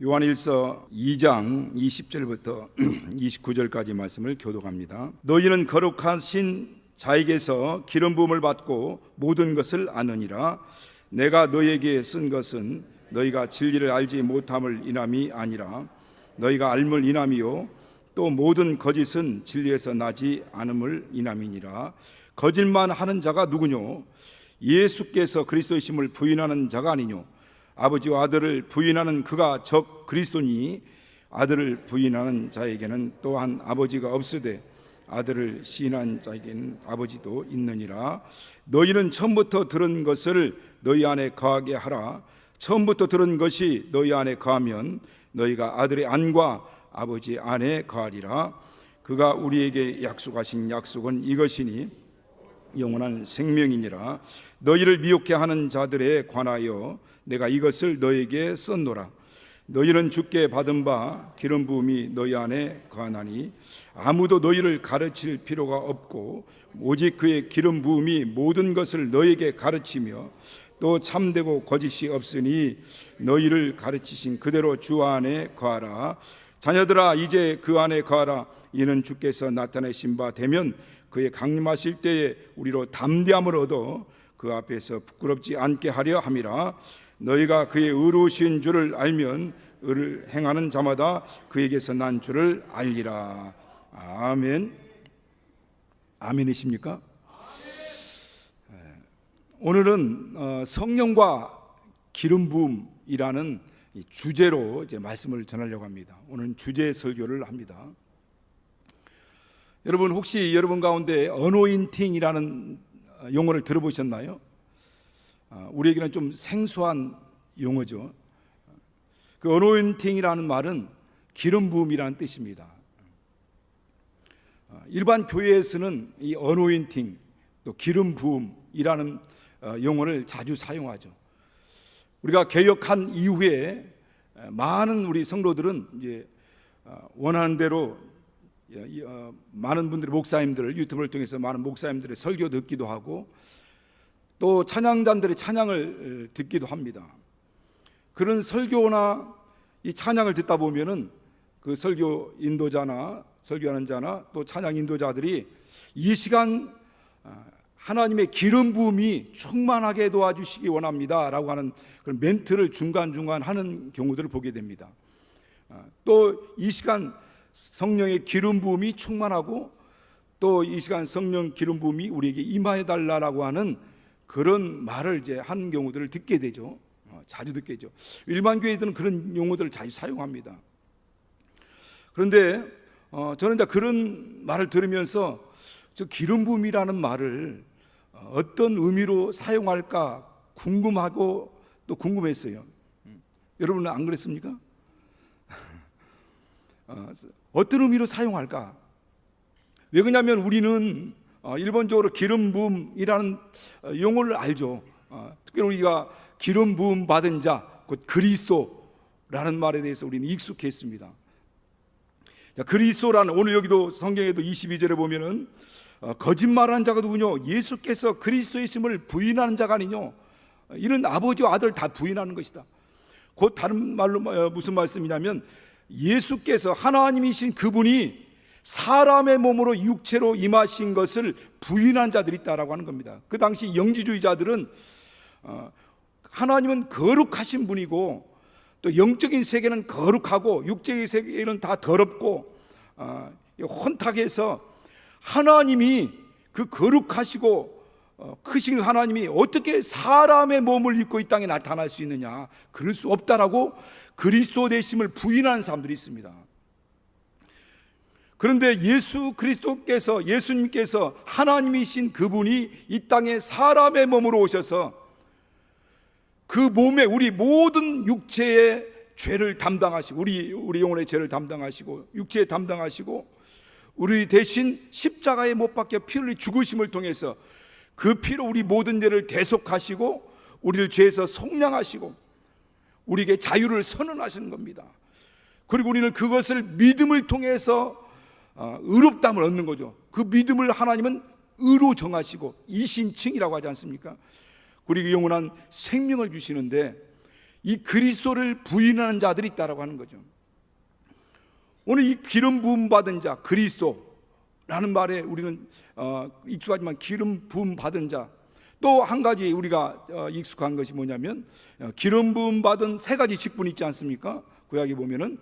요한일서 2장 20절부터 29절까지 말씀을 교독합니다. 너희는 거룩하신 자에게서 기름 부음을 받고 모든 것을 아느니라. 내가 너희에게 쓴 것은 너희가 진리를 알지 못함을 인함이 아니라 너희가 알물 인함이요 또 모든 거짓은 진리에서 나지 않음을 인함이니라. 거짓만 하는 자가 누구뇨? 예수께서 그리스도이심을 부인하는 자가 아니뇨? 아버지와 아들을 부인하는 그가 적 그리스도니 아들을 부인하는 자에게는 또한 아버지가 없으되 아들을 시인한 자에게는 아버지도 있느니라. 너희는 처음부터 들은 것을 너희 안에 거하게 하라. 처음부터 들은 것이 너희 안에 거하면 너희가 아들의 안과 아버지의 안에 거하리라. 그가 우리에게 약속하신 약속은 이것이니 영원한 생명이니라. 너희를 미혹해 하는 자들에 관하여 내가 이것을 너희에게 썼노라. 너희는 주께 받은 바 기름 부음이 너희 안에 거하나니 아무도 너희를 가르칠 필요가 없고 오직 그의 기름 부음이 모든 것을 너희에게 가르치며 또 참되고 거짓이 없으니 너희를 가르치신 그대로 주 안에 거하라. 자녀들아 이제 그 안에 거하라. 이는 주께서 나타내신 바 되면 그의 강림하실 때에 우리로 담대함을 얻어 그 앞에서 부끄럽지 않게 하려 함이라. 너희가 그의 의로우신 줄을 알면 의를 행하는 자마다 그에게서 난 줄을 알리라. 아멘. 아멘이십니까? 오늘은 성령과 기름 부음이라는 주제로 이제 말씀을 전하려고 합니다. 오늘은 주제 설교를 합니다. 여러분 혹시 여러분 가운데 어노인팅이라는 용어를 들어보셨나요? 우리에게는 좀 생소한 용어죠. 그 어노인팅이라는 말은 기름 부음이라는 뜻입니다. 일반 교회에서는 이 어노인팅 또 기름 부음이라는 용어를 자주 사용하죠. 우리가 개혁한 이후에 많은 우리 성도들은 이제 원하는 대로 많은 분들이 목사님들 유튜브를 통해서 많은 목사님들의 설교 듣기도 하고 또 찬양단들의 찬양을 듣기도 합니다. 그런 설교나 이 찬양을 듣다 보면은 그 설교 인도자나 설교하는 자나 또 찬양 인도자들이 이 시간 하나님의 기름 부음이 충만하게 도와주시기 원합니다라고 하는 그런 멘트를 중간중간 하는 경우들을 보게 됩니다. 또 이 시간 성령의 기름 부음이 충만하고 또 이 시간 성령 기름 부음이 우리에게 임하여 달라라고 하는 그런 말을 이제 하는 경우들을 듣게 되죠. 자주 듣게 되죠. 일반 교회들은 그런 용어들을 자주 사용합니다. 그런데 저는 이제 그런 말을 들으면서 저 기름 부음이라는 말을 어떤 의미로 사용할까 궁금하고 또 궁금했어요. 여러분은 안 그랬습니까? 어떤 의미로 사용할까? 왜 그러냐면 우리는 일본적으로 기름 부음이라는 용어를 알죠. 특별히 우리가 기름 부음 받은 자, 곧 그리스도라는 말에 대해서 우리는 익숙했습니다. 그리스도라는 오늘 여기도 성경에도 22절에 보면은 거짓말하는 자가 누구뇨? 예수께서 그리스도이심을 부인하는 자가 아니뇨? 이는 아버지와 아들 다 부인하는 것이다. 곧 다른 말로 무슨 말씀이냐면 예수께서 하나님이신 그분이 사람의 몸으로 육체로 임하신 것을 부인한 자들이 있다라고 하는 겁니다. 그 당시 영지주의자들은 하나님은 거룩하신 분이고 또 영적인 세계는 거룩하고 육적인 세계는 다 더럽고 혼탁해서 하나님이 그 거룩하시고 크신 하나님이 어떻게 사람의 몸을 입고 이 땅에 나타날 수 있느냐, 그럴 수 없다라고 그리스도 되심을 부인하는 사람들이 있습니다. 그런데 예수님께서 하나님이신 그분이 이 땅에 사람의 몸으로 오셔서 그 몸에 우리 모든 육체의 죄를 담당하시고 우리 영혼의 죄를 담당하시고 육체에 담당하시고 우리 대신 십자가에 못 박혀 피 흘려 죽으심을 통해서 그 피로 우리 모든 죄를 대속하시고 우리를 죄에서 속량하시고 우리에게 자유를 선언하시는 겁니다. 그리고 우리는 그것을 믿음을 통해서 의롭다함을 얻는 거죠. 그 믿음을 하나님은 의로 정하시고 이신칭이라고 하지 않습니까? 그리고 영원한 생명을 주시는데 이 그리스도를 부인하는 자들이 있다라고 하는 거죠. 오늘 이 기름 부음 받은 자, 그리스도라는 말에 우리는 익숙하지만 기름 부음 받은 자, 또 한 가지 우리가 익숙한 것이 뭐냐면 기름 부음 받은 세 가지 직분이 있지 않습니까? 구약에 보면은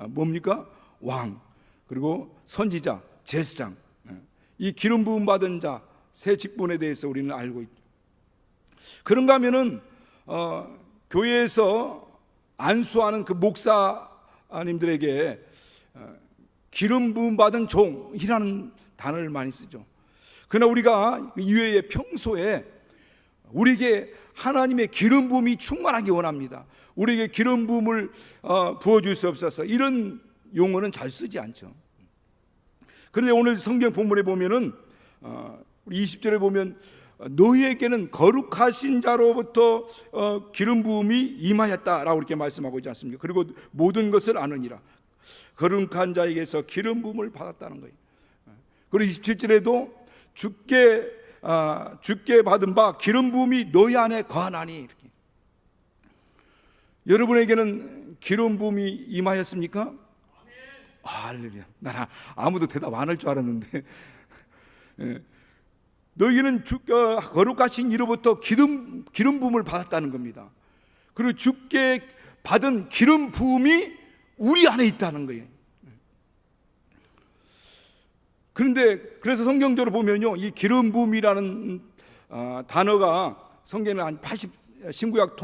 뭡니까? 왕, 그리고 선지자, 제사장. 이 기름 부음 받은 자 세 직분에 대해서 우리는 알고 있죠. 그런가 하면은 교회에서 안수하는 그 목사님들에게 기름 부음 받은 종이라는 단어를 많이 쓰죠. 그러나 우리가 이외에 평소에 우리에게 하나님의 기름 부음이 충만하기 원합니다. 우리에게 기름 부음을 부어줄 수 없어서 이런 용어는 잘 쓰지 않죠. 그런데 오늘 성경 본문에 보면은 우리 20절에 보면 너희에게는 거룩하신 자로부터 기름 부음이 임하였다라고 이렇게 말씀하고 있지 않습니까? 그리고 모든 것을 아느니라. 거룩한 자에게서 기름 부음을 받았다는 거예요. 그리고 27절에도 주께 받은 바 기름 부음이 너희 안에 거하나니, 이렇게. 여러분에게는 기름 부음이 임하였습니까? 할렐루야. 나 아무도 대답 안 할 줄 알았는데 너희는 거룩하신 이로부터 기름 부음을 받았다는 겁니다. 그리고 주께 받은 기름 부음이 우리 안에 있다는 거예요. 그런데 그래서 성경적으로 보면요, 이 기름 부음이라는 단어가 성경에 한 신구약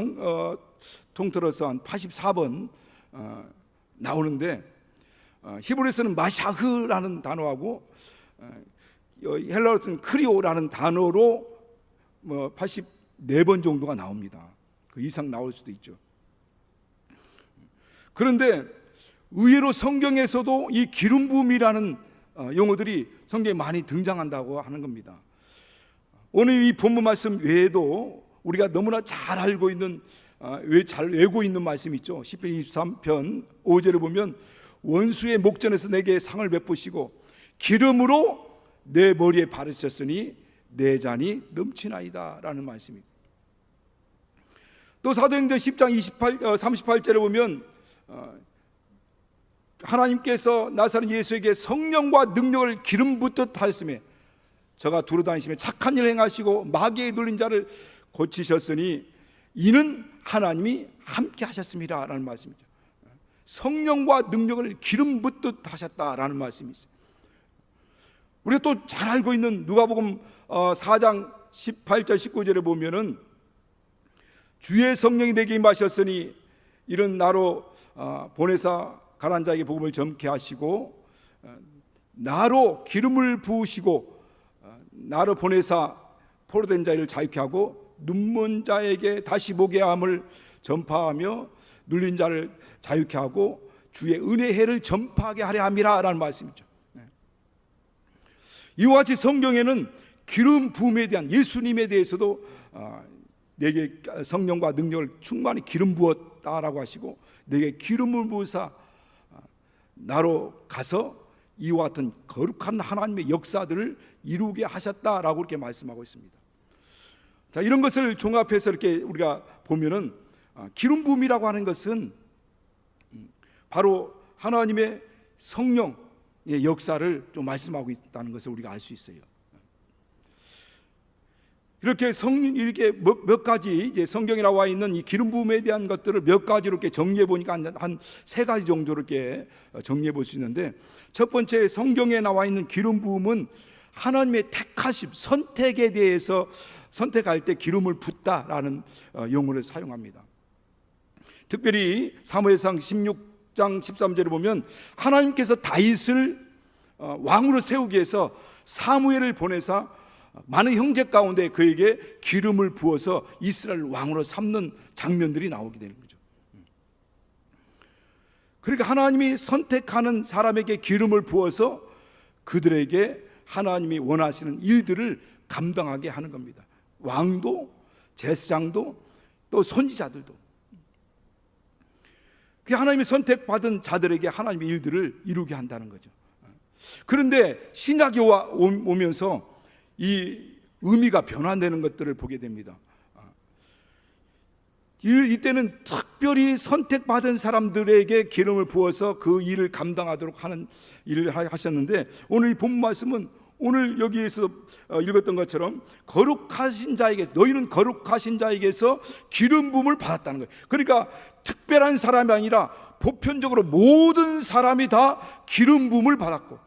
통틀어서 한 84번 나오는데, 히브리서는 마샤흐라는 단어하고 헬라어는 크리오라는 단어로 84번 정도가 나옵니다. 그 이상 나올 수도 있죠. 그런데 의외로 성경에서도 이 기름 부음이라는 용어들이 성경에 많이 등장한다고 하는 겁니다. 오늘 이 본문 말씀 외에도 우리가 너무나 잘 알고 있는, 잘 외고 있는 말씀이 있죠. 시편 23편 5절에 보면 원수의 목전에서 내게 상을 베푸시고 기름으로 내 머리에 바르셨으니 내 잔이 넘치나이다 라는 말씀입니다. 또 사도행전 10장 38절에 보면 하나님께서 나사렛 예수에게 성령과 능력을 기름 붓듯 하였으며 저가 두루다니시며 착한 일을 행하시고 마귀에 눌린 자를 고치셨으니 이는 하나님이 함께 하셨습니다 라는 말씀이죠. 성령과 능력을 기름 붓듯 하셨다라는 말씀이 있어요. 우리가 또 잘 알고 있는 누가복음 4장 18절 19절에 보면은 주의 성령이 내게 임하셨으니 이런 나로 보내사 가난한 자에게 복음을 전케 하시고 나로 기름을 부으시고 나로 보내사 포로된 자를 자유케 하고 눈먼 자에게 다시 보게 함을 전파하며 눌린 자를 자유케 하고 주의 은혜의 해를 전파하게 하려 함이라 라는 말씀이죠. 이와 같이 성경에는 기름 부음에 대한, 예수님에 대해서도 내게 성령과 능력을 충만히 기름 부었다라고 하시고 내게 기름을 부으사 나로 가서 이와 같은 거룩한 하나님의 역사들을 이루게 하셨다라고 이렇게 말씀하고 있습니다. 자, 이런 것을 종합해서 이렇게 우리가 보면은 기름 부음이라고 하는 것은 바로 하나님의 성령의 역사를 좀 말씀하고 있다는 것을 우리가 알 수 있어요. 이렇게 몇 가지 이제 성경에 나와 있는 이 기름 부음에 대한 것들을 몇 가지로 이렇게 정리해 보니까 한 세 가지 정도로 이렇게 정리해 볼 수 있는데, 첫 번째 성경에 나와 있는 기름 부음은 하나님의 택하심, 선택에 대해서 선택할 때 기름을 붓다라는 용어를 사용합니다. 특별히 사무엘상 16장 13절에 보면 하나님께서 다윗을 왕으로 세우기 위해서 사무엘을 보내사 많은 형제 가운데 그에게 기름을 부어서 이스라엘 왕으로 삼는 장면들이 나오게 되는 거죠. 그러니까 하나님이 선택하는 사람에게 기름을 부어서 그들에게 하나님이 원하시는 일들을 감당하게 하는 겁니다. 왕도, 제사장도, 또 선지자들도. 하나님이 선택받은 자들에게 하나님의 일들을 이루게 한다는 거죠. 그런데 신약이 오면서 이 의미가 변화되는 것들을 보게 됩니다. 이때는 특별히 선택받은 사람들에게 기름을 부어서 그 일을 감당하도록 하는 일을 하셨는데, 오늘 이 본 말씀은 오늘 여기에서 읽었던 것처럼 거룩하신 자에게서, 너희는 거룩하신 자에게서 기름 부음을 받았다는 거예요. 그러니까 특별한 사람이 아니라 보편적으로 모든 사람이 다 기름 부음을 받았고,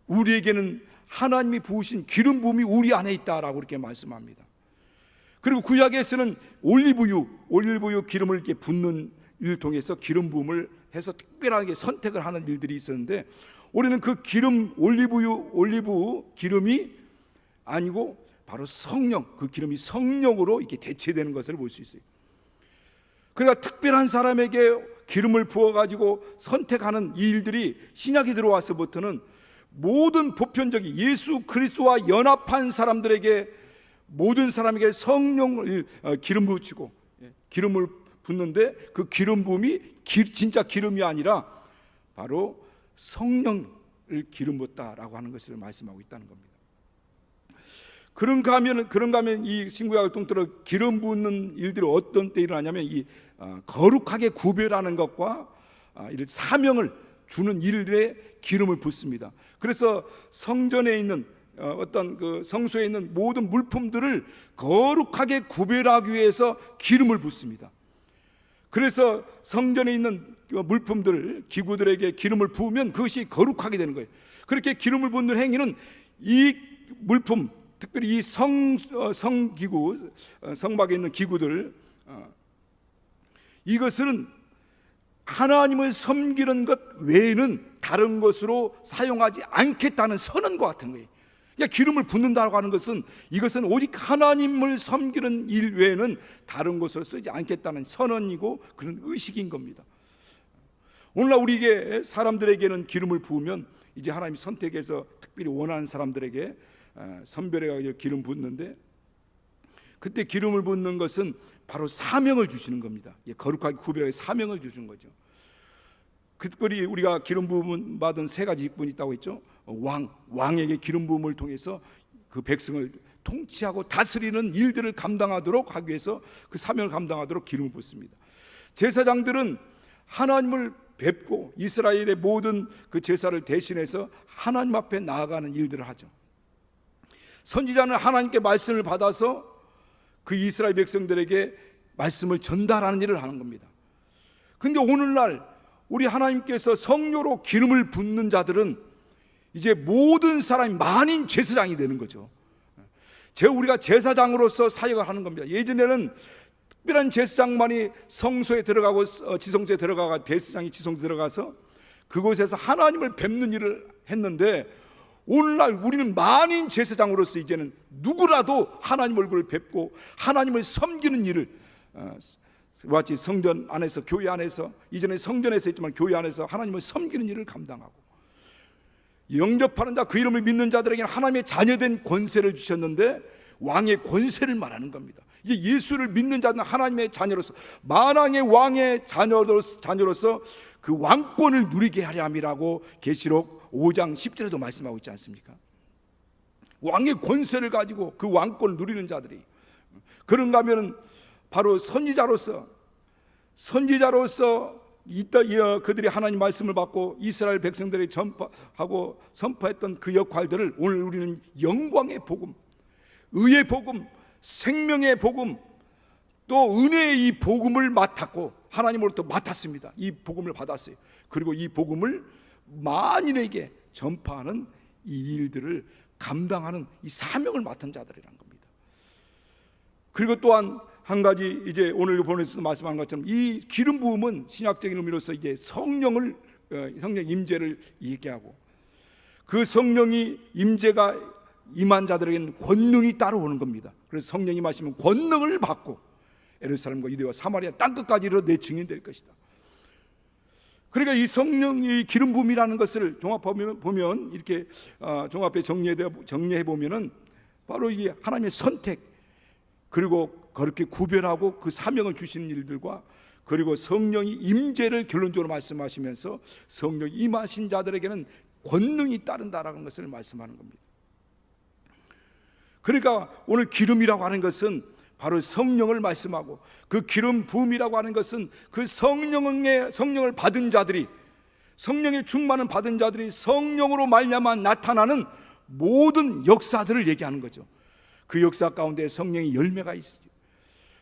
우리에게는 하나님이 부으신 기름 부음이 우리 안에 있다라고 이렇게 말씀합니다. 그리고 구약에서는 올리브유 기름을 이렇게 붓는 일을 통해서 기름 부음을 해서 특별하게 선택을 하는 일들이 있었는데, 우리는 그 기름, 올리브 기름이 아니고 바로 성령, 그 기름이 성령으로 이렇게 대체되는 것을 볼 수 있어요. 그러니까 특별한 사람에게 기름을 부어가지고 선택하는 이 일들이 신약이 들어와서부터는 모든 보편적인 예수 그리스도와 연합한 사람들에게, 모든 사람에게 성령을 기름 부으시고 기름을 붓는데, 그 기름 부음이 진짜 기름이 아니라 바로 성령을 기름 붓다라고 하는 것을 말씀하고 있다는 겁니다. 그런가 하면 이 신구약을 통틀어 기름 붓는 일들이 어떤 때 일어나냐면, 이 거룩하게 구별하는 것과 이런 사명을 주는 일에 기름을 붓습니다. 그래서 성전에 있는 어떤 그 성소에 있는 모든 물품들을 거룩하게 구별하기 위해서 기름을 붓습니다. 그래서 성전에 있는 물품들, 기구들에게 기름을 부으면 그것이 거룩하게 되는 거예요. 그렇게 기름을 붓는 행위는 이 물품, 특별히 이 성기구, 성막에 있는 기구들, 이것은 하나님을 섬기는 것 외에는 다른 것으로 사용하지 않겠다는 선언과 같은 거예요. 그러니까 기름을 붓는다고 하는 것은, 이것은 오직 하나님을 섬기는 일 외에는 다른 것으로 쓰지 않겠다는 선언이고 그런 의식인 겁니다. 오늘날 우리에게 사람들에게는 기름을 부으면 이제 하나님이 선택해서 특별히 원하는 사람들에게 선별해서 기름 붓는데, 그때 기름을 붓는 것은 바로 사명을 주시는 겁니다. 거룩하게 구별하게 사명을 주시는 거죠. 특별히 우리가 기름 부음 받은 세 가지 직분이 있다고 했죠. 왕에게 기름 부음을 통해서 그 백성을 통치하고 다스리는 일들을 감당하도록 하기 위해서, 그 사명을 감당하도록 기름을 붓습니다. 제사장들은 하나님을 뵙고 이스라엘의 모든 그 제사를 대신해서 하나님 앞에 나아가는 일들을 하죠. 선지자는 하나님께 말씀을 받아서 그 이스라엘 백성들에게 말씀을 전달하는 일을 하는 겁니다. 그런데 오늘날 우리 하나님께서 성령으로 기름을 붓는 자들은 이제 모든 사람이 만인 제사장이 되는 거죠. 우리가 제사장으로서 사역을 하는 겁니다. 예전에는 특별한 제사장만이 성소에 들어가고 지성소에 들어가가, 대제사장이 지성소에 들어가서 그곳에서 하나님을 뵙는 일을 했는데, 오늘날 우리는 만인 제사장으로서 이제는 누구라도 하나님 얼굴을 뵙고 하나님을 섬기는 일을, 마치 성전 안에서, 교회 안에서, 이전에 성전에서 했지만 교회 안에서 하나님을 섬기는 일을 감당하고, 영접하는 자, 그 이름을 믿는 자들에게는 하나님의 자녀된 권세를 주셨는데 왕의 권세를 말하는 겁니다. 이게 예수를 믿는 자는 하나님의 자녀로서, 만왕의 왕의 자녀로서 그 왕권을 누리게 하려 함이라고 계시록 5장 10절에도 말씀하고 있지 않습니까? 왕의 권세를 가지고 그 왕권을 누리는 자들이, 그런가 하면 바로 선지자로서 그들이 하나님 말씀을 받고 이스라엘 백성들에게 전파하고 선포했던 그 역할들을 오늘 우리는 영광의 복음, 의의 복음, 생명의 복음, 또 은혜의 이 복음을 맡았고, 하나님으로부터 맡았습니다. 이 복음을 받았어요. 그리고 이 복음을 만인에게 전파하는 이 일들을 감당하는 이 사명을 맡은 자들이란 겁니다. 그리고 또한 한 가지, 이제 오늘 본에서 말씀한 것처럼 이 기름 부음은 신학적인 의미로서 이제 성령 임재를 얘기하고, 그 성령이 임재가 임한 자들에게는 권능이 따라오는 겁니다. 그래서 성령이 임하시면 권능을 받고 예루살렘과 유대와 사마리아 땅끝까지 이르러 내 증인 될 것이다. 그러니까 이 성령의 기름 부음이라는 것을 종합해 보면, 이렇게 종합해 정리해 보면은 바로 이 하나님의 선택, 그리고 그렇게 구별하고 그 사명을 주시는 일들과, 그리고 성령이 임재를 결론적으로 말씀하시면서 성령이 임하신 자들에게는 권능이 따른다라는 것을 말씀하는 겁니다. 그러니까 오늘 기름이라고 하는 것은 바로 성령을 말씀하고, 그 기름 부음이라고 하는 것은 그 성령을 받은 자들이, 성령의 충만을 받은 자들이 성령으로 말미암아 나타나는 모든 역사들을 얘기하는 거죠. 그 역사 가운데 성령의 열매가 있어요.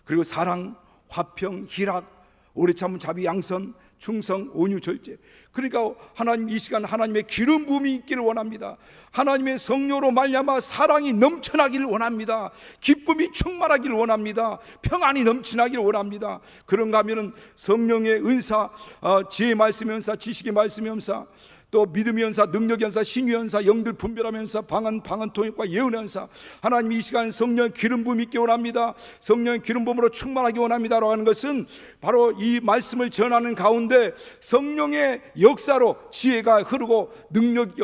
그리고 사랑, 화평, 희락, 오래 참은 자비, 양선, 충성, 온유, 절제. 그러니까 하나님, 이 시간 하나님의 기름 부음이 있기를 원합니다. 하나님의 성령으로 말미암아 사랑이 넘쳐나기를 원합니다. 기쁨이 충만하기를 원합니다. 평안이 넘쳐나기를 원합니다. 그런가 하면은 성령의 은사, 지혜의 말씀의 은사, 지식의 말씀의 은사, 또 믿음의 연사, 능력의 연사, 신유의 연사, 영들 분별하는 연사, 방언 통역과 예언의 연사, 하나님 이 시간 성령의 기름 부음이 있기 원합니다. 성령의 기름 부음으로 충만하기 원합니다라고 하는 것은 바로 이 말씀을 전하는 가운데 성령의 역사로 지혜가 흐르고, 능력,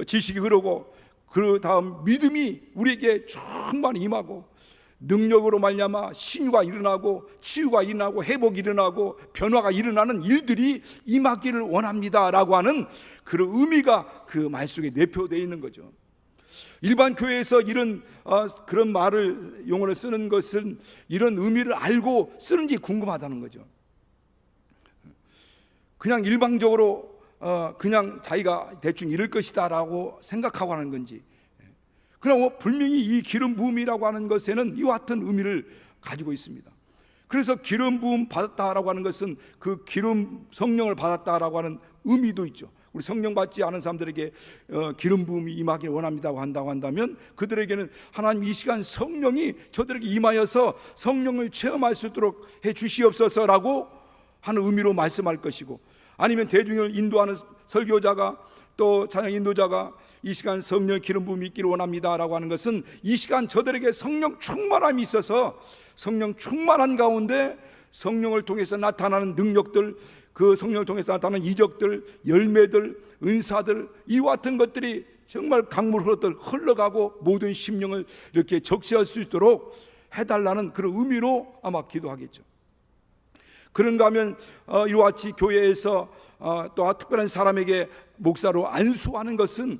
지식이 흐르고, 그 다음 믿음이 우리에게 충만히 임하고, 능력으로 말미암아 신유가 일어나고, 치유가 일어나고, 회복이 일어나고, 변화가 일어나는 일들이 임하기를 원합니다라고 하는 그런 의미가 그 말 속에 내포되어 있는 거죠. 일반 교회에서 이런 그런 말을, 용어를 쓰는 것은 이런 의미를 알고 쓰는지 궁금하다는 거죠. 그냥 일방적으로 그냥 자기가 대충 이럴 것이다 라고 생각하고 하는 건지, 그러나 분명히 이 기름 부음이라고 하는 것에는 이와 같은 의미를 가지고 있습니다. 그래서 기름 부음 받았다라고 하는 것은 그 기름, 성령을 받았다라고 하는 의미도 있죠. 우리 성령 받지 않은 사람들에게 기름 부음이 임하길 원합니다고 한다고 한다면, 그들에게는 하나님 이 시간 성령이 저들에게 임하여서 성령을 체험할 수 있도록 해 주시옵소서라고 하는 의미로 말씀할 것이고, 아니면 대중을 인도하는 설교자가, 또 찬양 인도자가 이 시간 성령의 기름 부음이 있기를 원합니다라고 하는 것은 이 시간 저들에게 성령 충만함이 있어서 성령 충만한 가운데 성령을 통해서 나타나는 능력들, 그 성령을 통해서 나타나는 이적들, 열매들, 은사들, 이와 같은 것들이 정말 강물 흐르듯 흘러가고 모든 심령을 이렇게 적시할 수 있도록 해달라는 그런 의미로 아마 기도하겠죠. 그런가 하면 이와 같이 교회에서 또 특별한 사람에게 목사로 안수하는 것은,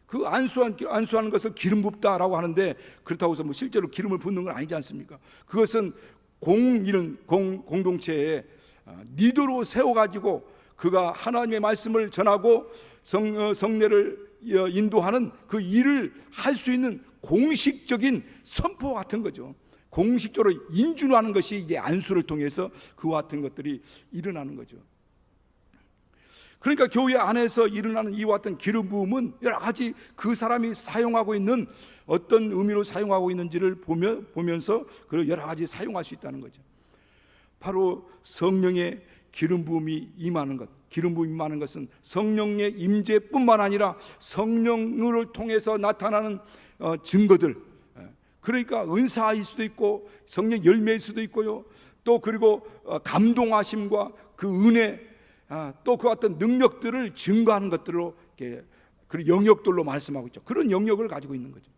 그 안수하는 것을 기름 붓다라고 하는데, 그렇다고 해서 실제로 기름을 붓는 건 아니지 않습니까? 그것은 공동체에 리더로 세워가지고 그가 하나님의 말씀을 전하고 성례를 인도하는 그 일을 할 수 있는 공식적인 선포 같은 거죠. 공식적으로 인준하는 것이 이제 안수를 통해서 그와 같은 것들이 일어나는 거죠. 그러니까 교회 안에서 일어나는 이와 같은 기름 부음은 여러 가지 그 사람이 사용하고 있는, 어떤 의미로 사용하고 있는지를 보면서 그 여러 가지 사용할 수 있다는 거죠. 바로 성령의 기름 부음이 임하는 것, 기름 부음이 임하는 것은 성령의 임재뿐만 아니라 성령을 통해서 나타나는 증거들, 그러니까 은사일 수도 있고 성령 열매일 수도 있고요, 또 그리고 감동하심과 그 은혜, 또 그 같은 능력들을 증거하는 것들로, 그 영역들로 말씀하고 있죠. 그런 영역을 가지고 있는 거죠.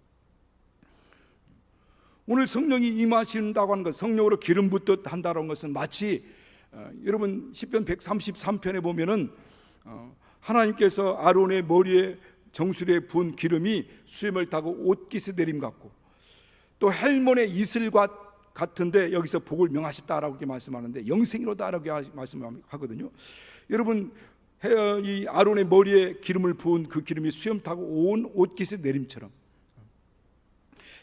오늘 성령이 임하신다고 하는 것, 성령으로 기름 붓듯 한다는 것은 마치 여러분 시편 133편에 보면은 하나님께서 아론의 머리에 정수리에 부은 기름이 수염을 타고 옷깃에 내림 같고, 또 헬몬의 이슬과 같은데 여기서 복을 명하셨다라고 이렇게 말씀하는데 영생이로다라고 말씀하거든요. 여러분, 이 아론의 머리에 기름을 부은 그 기름이 수염 타고 온 옷깃에 내림처럼,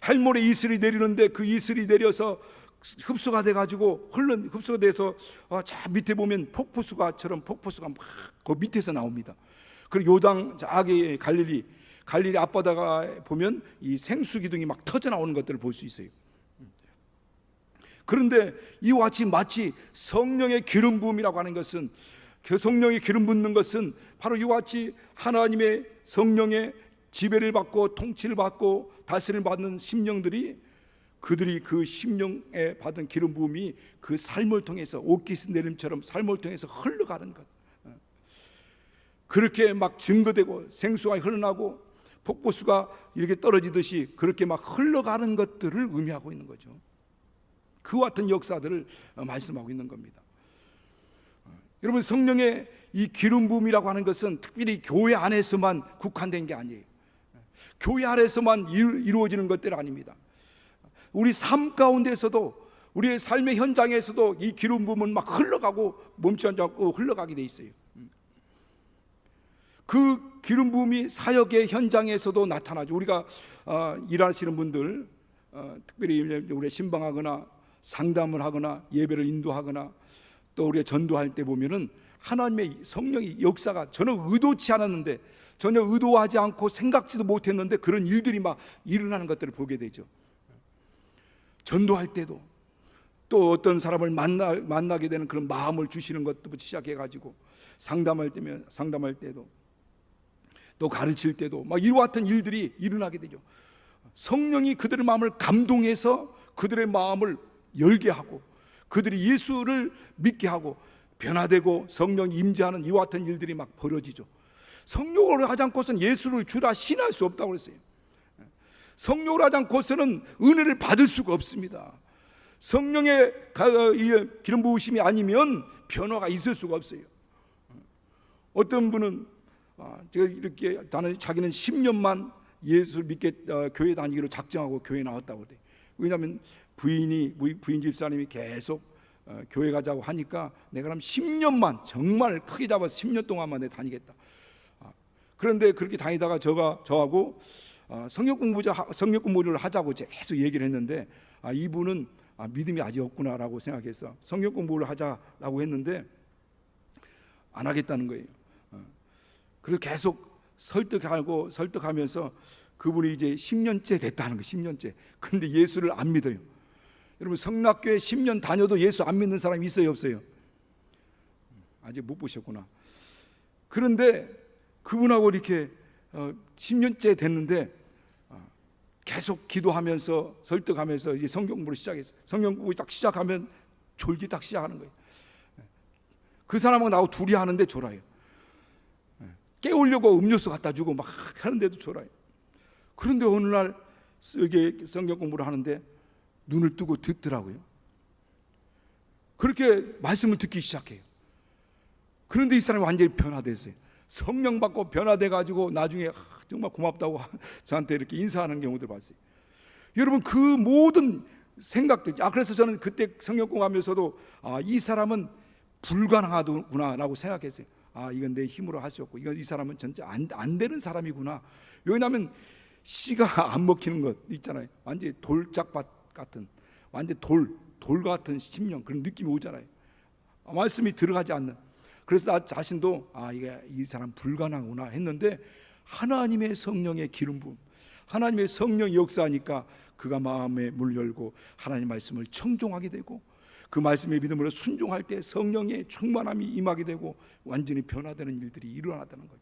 헬몬의 이슬이 내리는데 그 이슬이 내려서 흡수가 돼가지고 흡수가 돼서 저 밑에 보면 폭포수가처럼 폭포수가 막 그 밑에서 나옵니다. 그리고 요당 저기 갈릴리 앞바다가 보면 이 생수 기둥이 막 터져 나오는 것들을 볼 수 있어요. 그런데 이와 같이 마치 성령의 기름 부음이라고 하는 것은, 그 성령의 기름 붓는 것은 바로 이와 같이 하나님의 성령의 지배를 받고 통치를 받고 다스림을 받는 심령들이, 그들이 그 심령에 받은 기름 부음이 그 삶을 통해서 옷깃 내림처럼 삶을 통해서 흘러가는 것, 그렇게 막 증거되고 생수가 흘러나고 폭포수가 이렇게 떨어지듯이 그렇게 막 흘러가는 것들을 의미하고 있는 거죠. 그와 같은 역사들을 말씀하고 있는 겁니다. 여러분, 성령의 이 기름 부음이라고 하는 것은 특별히 교회 안에서만 국한된 게 아니에요. 교회 안에서만 이루어지는 것들이 아닙니다. 우리 삶 가운데서도, 우리의 삶의 현장에서도 이 기름 부음은 막 흘러가고 멈추지 않고 흘러가게 돼 있어요. 그 기름 부음이 사역의 현장에서도 나타나죠. 우리가 일하시는 분들, 특별히 우리 신방하거나 상담을 하거나 예배를 인도하거나 또 우리가 전도할 때 보면은 하나님의 성령의 역사가 전혀 의도치 않았는데, 전혀 의도하지 않고 생각지도 못했는데 그런 일들이 막 일어나는 것들을 보게 되죠. 전도할 때도 또 어떤 사람을 만나게 되는 그런 마음을 주시는 것부터 시작해가지고 상담할 때도 또 가르칠 때도 막 이와 같은 일들이 일어나게 되죠. 성령이 그들의 마음을 감동해서 그들의 마음을 열게 하고 그들이 예수를 믿게 하고 변화되고 성령이 임재하는 이와 같은 일들이 막 벌어지죠. 성령으로 하지 않고서는 예수를 주라 신할 수 없다고 그랬어요. 성령으로 하지 않고서는 은혜를 받을 수가 없습니다. 성령의 기름 부으심이 아니면 변화가 있을 수가 없어요. 어떤 분은 제가 이렇게 자기는 10년만 예수를 믿게 교회 다니기로 작정하고 교회 나왔다고 그래요. 왜냐하면 부인 집사님이 계속 교회 가자고 하니까 내가 그럼 10년만, 정말 크게 잡아서 10년 동안만 내가 다니겠다. 그런데 그렇게 다니다가 저하고 성경 공부를 하자고 계속 얘기를 했는데, 이분은 믿음이 아직 없구나라고 생각해서 성경 공부를 하자라고 했는데 안 하겠다는 거예요. 그래서 계속 설득하면서 그분이 이제 10년째 됐다는 거예요. 10년째. 근데 예수를 안 믿어요. 여러분, 성락교회 10년 다녀도 예수 안 믿는 사람이 있어요, 없어요? 아직 못 보셨구나. 그런데 그분하고 이렇게 10년째 됐는데 계속 기도하면서 설득하면서 이제 성경 공부를 시작했어요. 성경 공부 딱 시작하면 졸기 딱 시작하는 거예요. 그 사람하고 나하고 둘이 하는데 졸아요. 깨우려고 음료수 갖다 주고 막 하는데도 졸아요. 그런데 어느 날 이게 성경 공부를 하는데 눈을 뜨고 듣더라고요. 그렇게 말씀을 듣기 시작해요. 그런데 이 사람이 완전히 변화됐어요. 성령 받고 변화돼 가지고 나중에 정말 고맙다고 저한테 이렇게 인사하는 경우들 봤어요. 여러분, 그 모든 생각들, 그래서 저는 그때 성경 공부하면서도 이 사람은 불가능하구나라고 생각했어요. 이건 내 힘으로 할 수 없고 이 사람은 진짜 안 되는 사람이구나. 왜냐하면 씨가 안 먹히는 것 있잖아요. 완전히 돌짝밭 같은, 완전 돌 같은 심령, 그런 느낌이 오잖아요. 말씀이 들어가지 않는. 그래서 나 자신도 이 사람 불가능하구나 했는데, 하나님의 성령의 기름 부음, 하나님의 성령 역사하니까 그가 마음의 문을 열고 하나님 말씀을 청종하게 되고 그 말씀의 믿음으로 순종할 때 성령의 충만함이 임하게 되고 완전히 변화되는 일들이 일어났다는 거죠.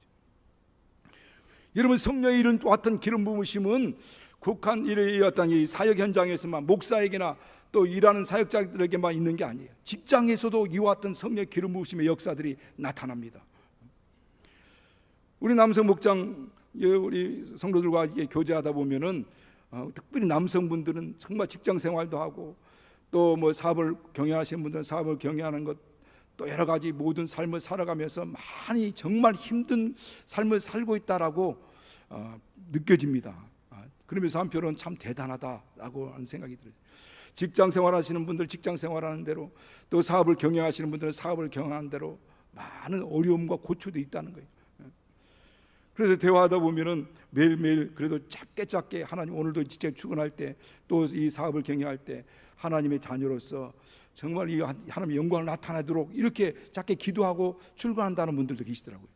여러분, 성령의 이런 같은 기름 부으심은 국한 이 어떤 이 사역 현장에서만, 목사에게나 또 일하는 사역자들에게만 있는 게 아니에요. 직장에서도 이와 같은 성령의 기름 부으심의 역사들이 나타납니다. 우리 남성 목장, 우리 성도들과 교제하다 보면은 특별히 남성분들은 정말 직장 생활도 하고 또 뭐 사업을 경영하시는 분들은 사업을 경영하는 것, 또 여러 가지 모든 삶을 살아가면서 많이 정말 힘든 삶을 살고 있다라고 느껴집니다. 그러면서 한편으로는 참 대단하다라고 하는 생각이 들어요. 직장 생활하시는 분들 직장 생활하는 대로, 또 사업을 경영하시는 분들은 사업을 경영하는 대로 많은 어려움과 고초도 있다는 거예요. 그래서 대화하다 보면은 매일매일 그래도 짧게 하나님, 오늘도 직접 출근할 때 또 이 사업을 경영할 때 하나님의 자녀로서 정말 이 하나님의 영광을 나타내도록 이렇게 짧게 기도하고 출근한다는 분들도 계시더라고요.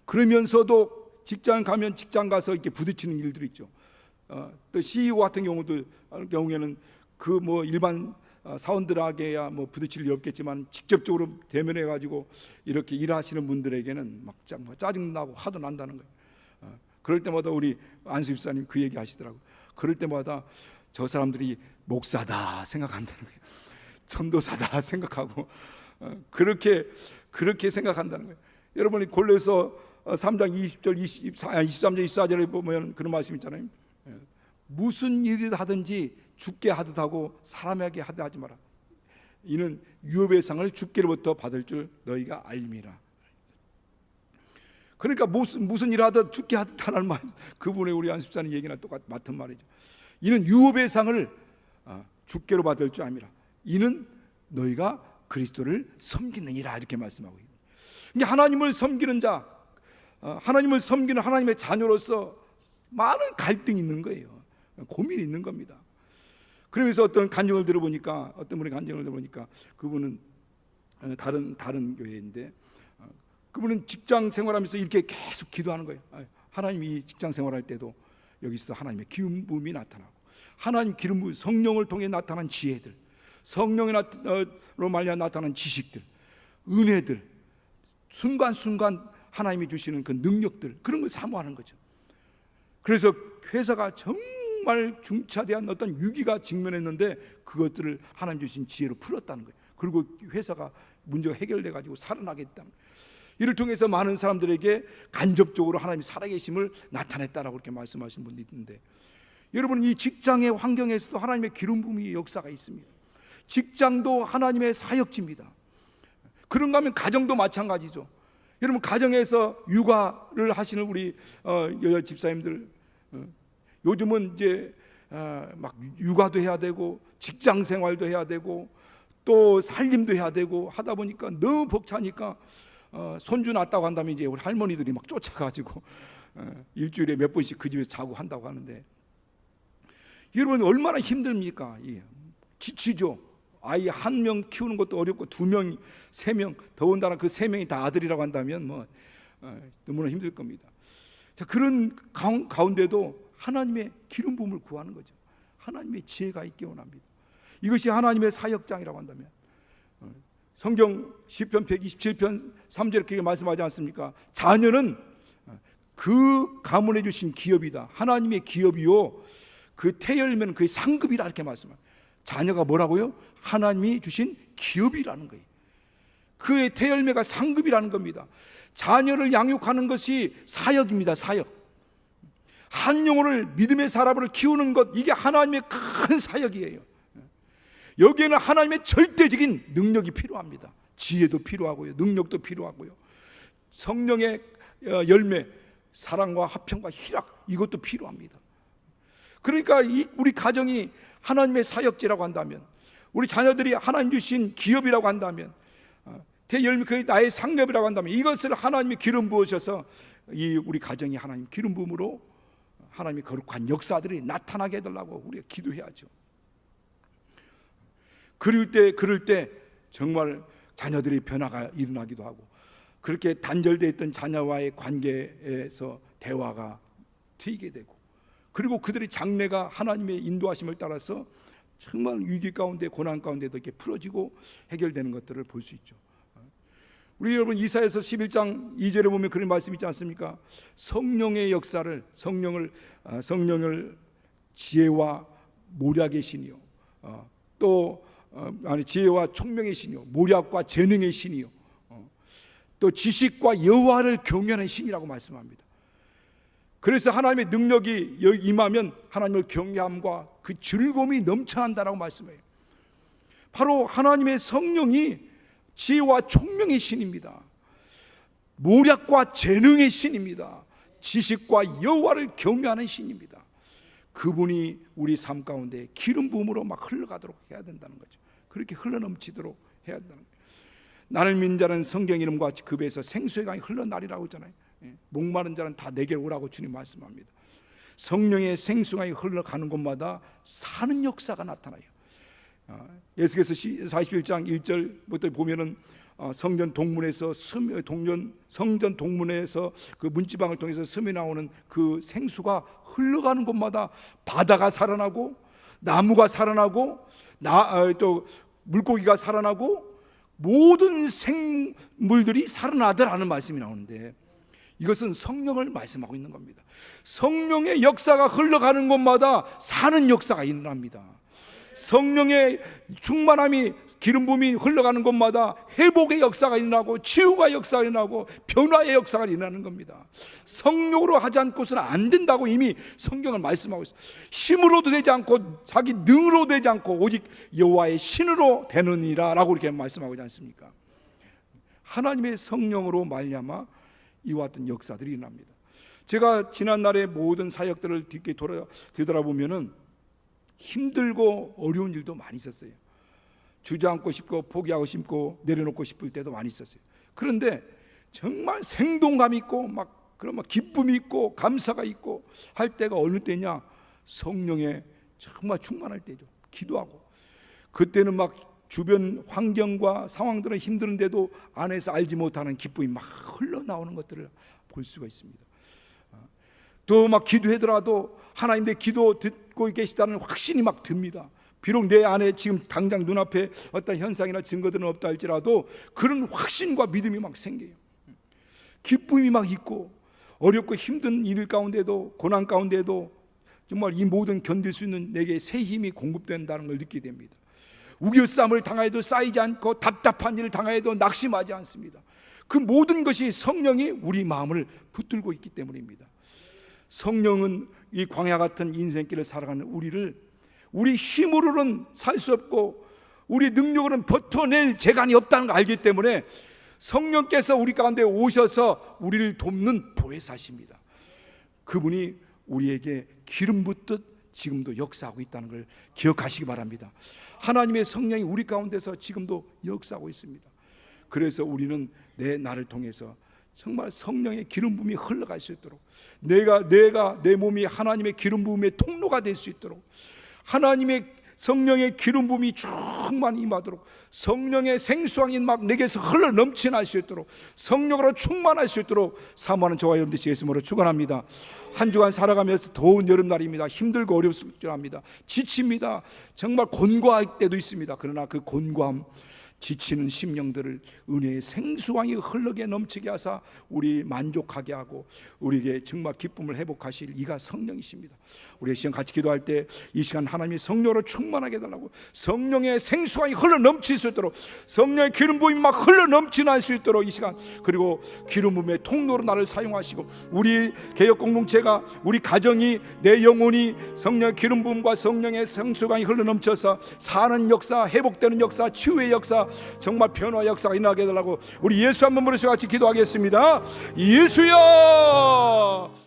그러면서도 직장 가면 직장 가서 이렇게 부딪히는 일들이 있죠. 또 CEO 같은 경우에는 그 뭐 일반 사원들에게야 뭐 부딪힐 일 없겠지만 직접적으로 대면해 가지고 이렇게 일하시는 분들에게는 막 짜증 나고 화도 난다는 거예요. 그럴 때마다 우리 안수 집사님 그 얘기 하시더라고요. 그럴 때마다 저 사람들이 목사다 생각한다는 거예요. 전도사다 생각하고 그렇게 생각한다는 거예요. 여러분이 골로새 3장 20절 23절 24절에 보면 그런 말씀 있잖아요. 무슨 일을 하든지 죽게 하듯 하고 사람에게 하듯 하지 마라. 이는 유업의 상을 주께로부터 받을 줄 너희가 알미라. 그러니까 무슨 일을 하든 죽게 하듯 하는 말, 그분의 우리 안수사님 얘기나 똑같은 말이죠. 이는 유업의 상을 주께로 받을 줄 압니다. 이는 너희가 그리스도를 섬기느니라 이렇게 말씀하고 있습니다. 그러니까 하나님을 섬기는 자, 하나님을 섬기는 하나님의 자녀로서 많은 갈등이 있는 거예요. 고민이 있는 겁니다. 그러면서 어떤 간증을 들어보니까, 어떤 분의 간증을 들어보니까 그분은 다른 교회인데, 그분은 직장 생활하면서 이렇게 계속 기도하는 거예요. 하나님이 직장 생활할 때도 여기서 하나님의 기름 부음이 나타나고, 하나님 기름 부음, 성령을 통해 나타난 지혜들, 성령으로 말미암아 나타난 지식들, 은혜들, 순간순간 하나님이 주시는 그 능력들, 그런 걸 사모하는 거죠. 그래서 회사가 정말 중차대한 어떤 위기가 직면했는데 그것들을 하나님 주신 지혜로 풀었다는 거예요. 그리고 회사가 문제가 해결돼 가지고 살아나게 됐다는 거예요. 이를 통해서 많은 사람들에게 간접적으로 하나님이 살아계심을 나타냈다라고 그렇게 말씀하시는 분도 있는데, 여러분, 이 직장의 환경에서도 하나님의 기름 부음의 역사가 있습니다. 직장도 하나님의 사역지입니다. 그런가 하면 가정도 마찬가지죠. 여러분, 가정에서 육아를 하시는 우리 여자 집사님들, 요즘은 이제 막 육아도 해야 되고 직장 생활도 해야 되고 또 살림도 해야 되고 하다 보니까 너무 벅차니까 손주 낳았다고 한다면 이제 우리 할머니들이 막 쫓아가지고 일주일에 몇 번씩 그 집에서 자고 한다고 하는데, 여러분 얼마나 힘듭니까? 지치죠. 아이 한 명 키우는 것도 어렵고 2명, 3명, 더군다나 그 3명이 다 아들이라고 한다면 너무나 힘들 겁니다. 자, 그런 가운데도 하나님의 기름 부음을 구하는 거죠. 하나님의 지혜가 있기 원합니다. 이것이 하나님의 사역장이라고 한다면, 성경 시편 127편 3절 이렇게 말씀하지 않습니까? 자녀는 그 가문에 주신 기업이다. 하나님의 기업이요, 그 태열면 그의 상급이라 이렇게 말씀합니다. 자녀가 뭐라고요? 하나님이 주신 기업이라는 거예요. 그의 태열매가 상급이라는 겁니다. 자녀를 양육하는 것이 사역입니다. 사역. 한 영혼을, 믿음의 사람을 키우는 것, 이게 하나님의 큰 사역이에요. 여기에는 하나님의 절대적인 능력이 필요합니다. 지혜도 필요하고요, 능력도 필요하고요, 성령의 열매, 사랑과 화평과 희락, 이것도 필요합니다. 그러니까 우리 가정이 하나님의 사역지라고 한다면, 우리 자녀들이 하나님 주신 기업이라고 한다면, 대열매 그 나의 상급이라고 한다면, 이것을 하나님이 기름 부으셔서 이 우리 가정이 하나님 기름 부음으로 하나님의 거룩한 역사들이 나타나게 해달라고 우리가 기도해야죠. 그럴 때 정말 자녀들의 변화가 일어나기도 하고, 그렇게 단절되어 있던 자녀와의 관계에서 대화가 트이게 되고, 그리고 그들의 장래가 하나님의 인도하심을 따라서 정말 위기 가운데, 고난 가운데도 이렇게 풀어지고 해결되는 것들을 볼 수 있죠. 우리 여러분, 이사야서 11장 2절에 보면 그런 말씀이 있지 않습니까? 성령의 역사를, 성령을 지혜와 모략의 신이요, 지혜와 총명의 신이요, 모략과 재능의 신이요, 또 지식과 여호와를 경외하는 신이라고 말씀합니다. 그래서 하나님의 능력이 임하면 하나님을 경외함과 그 즐거움이 넘쳐난다라고 말씀해요. 바로 하나님의 성령이 지혜와 총명의 신입니다. 모략과 재능의 신입니다. 지식과 여호와를 경외하는 신입니다. 그분이 우리 삶 가운데 기름 부음으로 막 흘러가도록 해야 된다는 거죠. 그렇게 흘러넘치도록 해야 된다는 거예요. 나를 믿는 자는 성경 이름과 같이 그 배에서 생수의 강이 흘러나리라고 했잖아요. 목마른 자는 다 내게 오라고 주님 말씀합니다. 성령의 생수강이 흘러가는 곳마다 사는 역사가 나타나요. 에스겔서 41장 1절부터 보면은 성전 동문에서 그 문지방을 통해서 스며 나오는 그 생수가 흘러가는 곳마다 바다가 살아나고, 나무가 살아나고, 또 물고기가 살아나고, 모든 생물들이 살아나더라는 말씀이 나오는데, 이것은 성령을 말씀하고 있는 겁니다. 성령의 역사가 흘러가는 곳마다 사는 역사가 일어납니다. 성령의 충만함이, 기름 부음이 흘러가는 곳마다 회복의 역사가 일어나고, 치유가 역사가 일어나고, 변화의 역사가 일어나는 겁니다. 성령으로 하지 않고서는 안 된다고 이미 성경을 말씀하고 있어요. 힘으로도 되지 않고 자기 능으로 되지 않고 오직 여호와의 신으로 되느니라 라고 이렇게 말씀하고 있지 않습니까? 하나님의 성령으로 말미암아 이와 같은 역사들이 일어납니다. 제가 지난날의 모든 사역들을 뒤돌아보면은 힘들고 어려운 일도 많이 있었어요. 주저앉고 싶고 포기하고 싶고 내려놓고 싶을 때도 많이 있었어요. 그런데 정말 생동감 있고 그런 기쁨이 있고 감사가 있고 할 때가 어느 때냐? 성령에 정말 충만할 때죠. 기도하고 그때는 주변 환경과 상황들은 힘드는데도 안에서 알지 못하는 기쁨이 흘러나오는 것들을 볼 수가 있습니다. 또 기도하더라도 하나님 내 기도 듣고 계시다는 확신이 듭니다. 비록 내 안에 지금 당장 눈앞에 어떤 현상이나 증거들은 없다 할지라도 그런 확신과 믿음이 생겨요. 기쁨이 있고 어렵고 힘든 일 가운데도 고난 가운데도 정말 이 모든 견딜 수 있는 내게 새 힘이 공급된다는 걸 느끼게 됩니다. 우겨쌈을 당하여도 쌓이지 않고 답답한 일을 당하여도 낙심하지 않습니다. 그 모든 것이 성령이 우리 마음을 붙들고 있기 때문입니다. 성령은 이 광야 같은 인생길을 살아가는 우리를 우리 힘으로는 살 수 없고 우리 능력으로는 버텨낼 재간이 없다는 걸 알기 때문에 성령께서 우리 가운데 오셔서 우리를 돕는 보혜사십니다. 그분이 우리에게 기름 붓듯 지금도 역사하고 있다는 걸 기억하시기 바랍니다. 하나님의 성령이 우리 가운데서 지금도 역사하고 있습니다. 그래서 우리는 나를 통해서 정말 성령의 기름 부음이 흘러갈 수 있도록 내 몸이 하나님의 기름 부음의 통로가 될 수 있도록 하나님의 성령의 기름 부음이 충만히 임하도록 성령의 생수강이 내게서 흘러 넘쳐날 수 있도록 성령으로 충만할 수 있도록 사모하는 저와 여러분들 예수님으로 축원합니다. 한 주간 살아가면서 더운 여름날입니다. 힘들고 어렵을 줄 압니다. 지칩니다. 정말 곤고할 때도 있습니다. 그러나 그 곤고함 지치는 심령들을 은혜의 생수강이 흘러게 넘치게 하사 우리 만족하게 하고 우리에게 정말 기쁨을 회복하실 이가 성령이십니다. 우리 시간 같이 기도할 때 이 시간 하나님이 성령으로 충만하게 해달라고 성령의 생수강이 흘러 넘칠 수 있도록 성령의 기름 부음이 흘러 넘치날 수 있도록 이 시간 그리고 기름 부음의 통로로 나를 사용하시고 우리 개역 공동체가 우리 가정이 내 영혼이 성령의 기름 부음과 성령의 생수강이 흘러 넘쳐서 사는 역사 회복되는 역사 치유의 역사 정말 변화 역사가 일어나게 해달라고 우리 예수 한번 부르셔서 같이 기도하겠습니다. 예수여